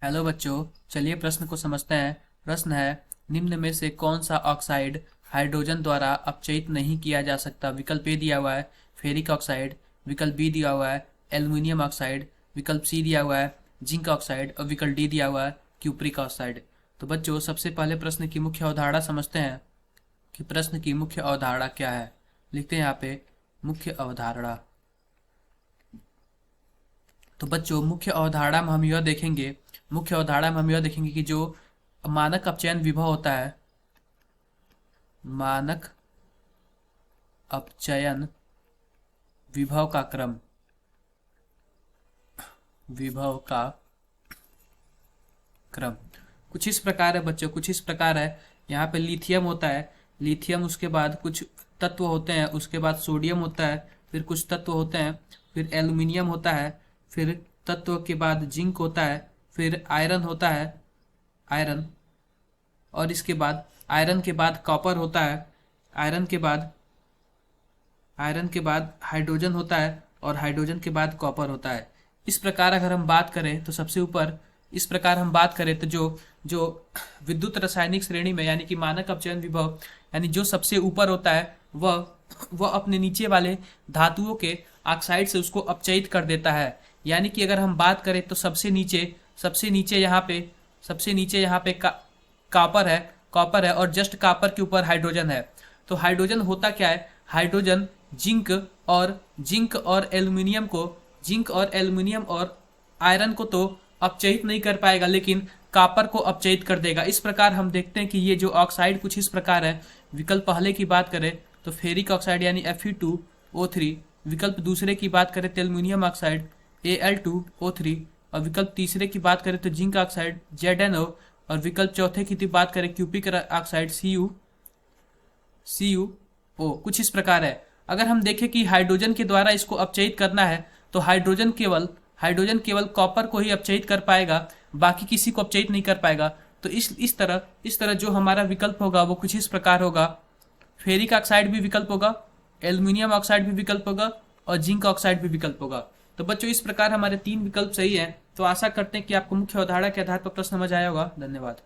Hello बच्चों, चलिए प्रश्न को समझते हैं। प्रश्न है, निम्न में से कौन सा ऑक्साइड हाइड्रोजन द्वारा अपचयित नहीं किया जा सकता। विकल्प ए दिया हुआ है फेरिक ऑक्साइड, विकल्प बी दिया हुआ है एल्युमिनियम ऑक्साइड, विकल्प सी दिया हुआ है जिंक ऑक्साइड और विकल्प डी दिया हुआ है क्यूप्रिक ऑक्साइड। तो बच्चों, सबसे पहले प्रश्न की मुख्य अवधारणा समझते हैं कि प्रश्न की मुख्य अवधारणा क्या है। लिखते हैं यहाँ पे मुख्य अवधारणा। तो बच्चों, मुख्य अवधारणा में हम यह देखेंगे कि जो मानक अपचयन विभव होता है, मानक अपचयन विभव का क्रम, विभव का क्रम कुछ इस प्रकार है बच्चों, कुछ इस प्रकार है। यहाँ पे लिथियम होता है, लिथियम, उसके बाद कुछ तत्व होते हैं, उसके बाद सोडियम होता है, फिर कुछ तत्व होते हैं, फिर एल्युमिनियम होता है, फिर तत्व के बाद जिंक होता है, फिर आयरन होता है, आयरन, और इसके बाद आयरन के बाद कॉपर होता है, आयरन के बाद हाइड्रोजन होता है और हाइड्रोजन के बाद कॉपर होता है। इस प्रकार अगर हम बात करें तो सबसे ऊपर, इस प्रकार हम बात करें तो जो जो विद्युत रासायनिक श्रेणी में यानी कि मानक अपचयन विभव यानी जो सबसे ऊपर होता है वह अपने नीचे वाले धातुओं के ऑक्साइड से उसको अपचयित कर देता है। यानी कि अगर हम बात करें तो सबसे नीचे यहाँ पे कॉपर है और जस्ट कॉपर के ऊपर हाइड्रोजन है। तो हाइड्रोजन होता क्या है, हाइड्रोजन जिंक और एल्युमिनियम और आयरन को तो अपचयित नहीं कर पाएगा, लेकिन कॉपर को अपचयित कर देगा। इस प्रकार हम देखते हैं कि ये जो ऑक्साइड कुछ इस प्रकार है। विकल्प पहले की बात करें तो फेरिक ऑक्साइड यानी Fe2O3, विकल्प दूसरे की बात करें तो एल्युमिनियम ऑक्साइड Al2O3, और विकल्प तीसरे की बात करें तो जिंक ऑक्साइड ZnO, और विकल्प चौथे की बात करें क्यूपिक ऑक्साइड CuO। कुछ इस प्रकार है। अगर हम देखें कि हाइड्रोजन के द्वारा इसको अपचयित करना है तो हाइड्रोजन केवल कॉपर को ही अपचयित कर पाएगा, बाकी किसी को अपचयित नहीं कर पाएगा। तो इस तरह जो हमारा विकल्प होगा वो कुछ इस प्रकार होगा। फेरिक ऑक्साइड भी विकल्प होगा, एल्युमिनियम ऑक्साइड भी विकल्प होगा और जिंक ऑक्साइड भी विकल्प होगा। तो बच्चों, इस प्रकार हमारे 3 विकल्प सही हैं। तो आशा करते हैं कि आपको मुख्य अवधारणा के आधार पर प्रश्न समझ आया होगा। धन्यवाद।